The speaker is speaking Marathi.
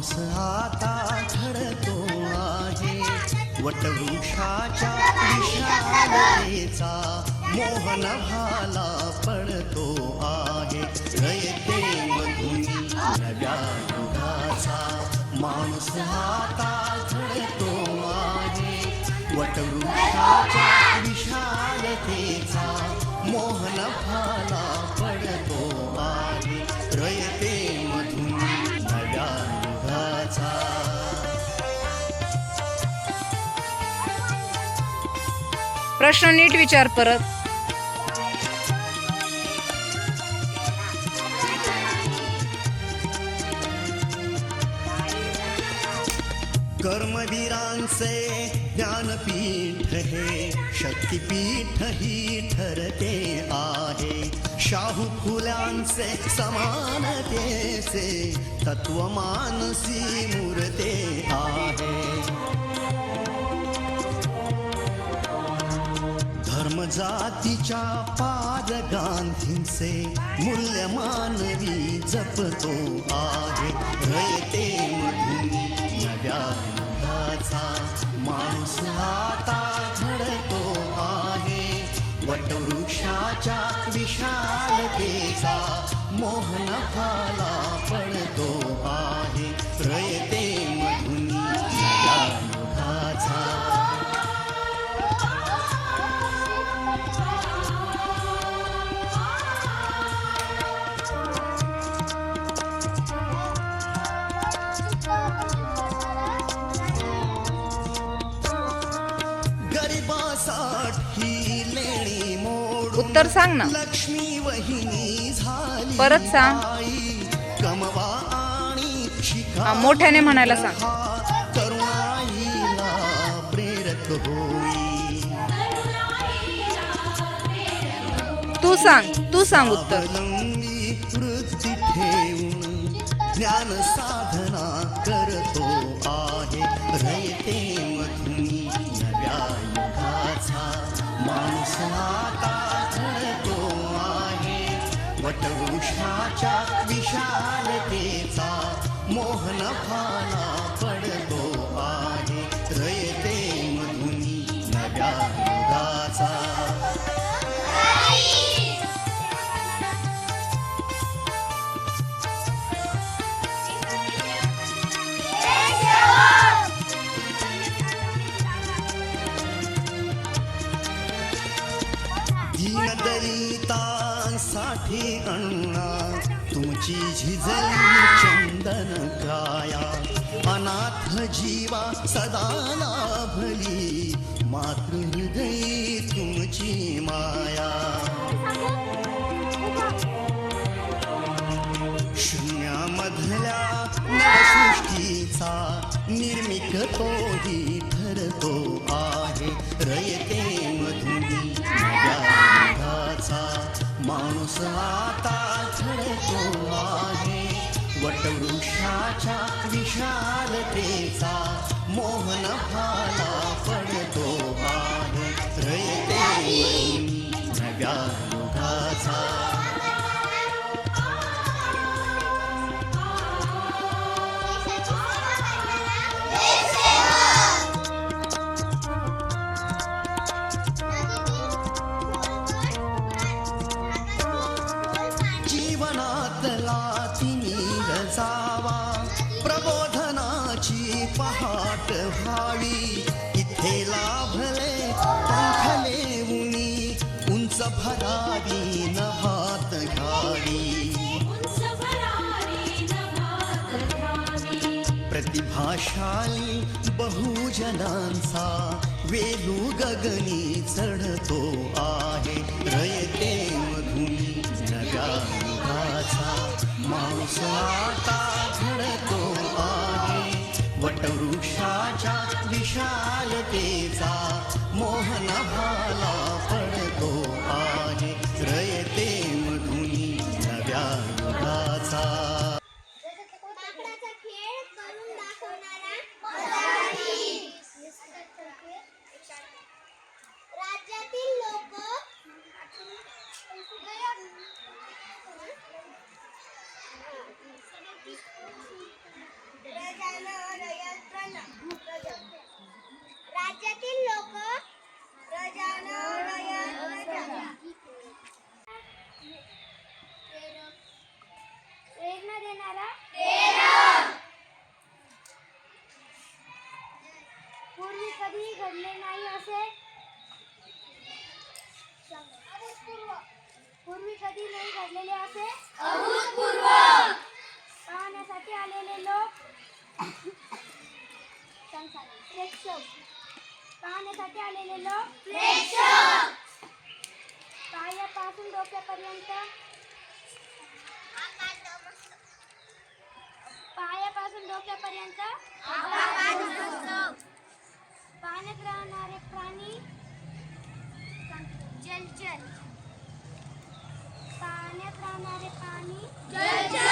माणूस आता घडतो आहे, वटवृक्षाच्या विशालतेचा मोहन भाला पडतो आहे. रयते मधून नव्या युगाचा माणूस आता घडतो आहे, वटवृक्षाच्या विशालतेचा मोहन भाला पडतो आहे. रयते मधून नव्या युगाचा. प्रश्न नीट विचार परत. कर्मवीरांचे ज्ञानपीठ हे शक्तिपीठ ही ठरते आहे. शाहू फुल्यांचे समानतेचे तत्व मानसी मूर्ते आहे. धर्म जातीच्या पाद गांधींचे मूल्य मानवी जपतो आहे. रयते मधून नव्या युगाचा माणूस आता घडतो आहे, वटवृक्षाच्या विशालतेचा मोहन भाला पडतो आहे. रयते मधून नव्या युगाचा. गरिबासाठी लेणी मोडून उत्तर सांग ना. लक्ष्मी वहिनी झाली परत सांग. आई. कमवा आणि शिका मोठ्याने म्हणायला सांग. तरुणाईला प्रेरक होई. तू सांग उत्तर. अवलंबी वृत्ती ठेवून ज्ञान साधना करतो आहे. रयते मधून नव्या युगाचा माणूस आता घडतो आहे, वटवृक्षाच्या विशालतेचा मोहन भाला पडतो आहे. रयते मधून नव्या युगाचा. दीनदलितांसाठी अण्णा तुमची झिजली चंदन काया. अनाथ जीवा सदा लाभली मातृहृदयी तुमची माया. शून्यामधल्या सृष्टीचा निर्मिक तोही ठरतो आहे. रयते मधून नव्या युगाचा माणूस आता घडतो आहे, वटवृक्षाच्या विशालतेचा मोहन भाला पडतो आहे. रयते मधून नव्या युगाचा. जीवनातला तिनी रजावा, प्रबोधनाची पहाट व्हावी. इथे लाभले पंखले उनी, उंच भरावी नभात घ्यावी. प्रतिभाशाली बहुजनांचा वेलू गगनी चढतो आहे. रयते मधून नव्या युगाचा माणूस आता घडतो आहे, वटवृक्षाच्या विशालतेचा मोहन भाला पडतो आहे. रयते मधून नव्या युगाचा. राज्यातील लोक राज्यातील लोक प्रेरणा देणारा पूर्वी कधीही घडले नाही असे पूर्वी कधी नाही घडलेले असे पाहण्यासाठी आलेले लोक प्रेक्षक पाहण्यासाठी आलेले लोक पायापासून डोक्यापर्यंत पाण्यात राहणारे प्राणी जलचर पाण्यात राहणारे प्राणी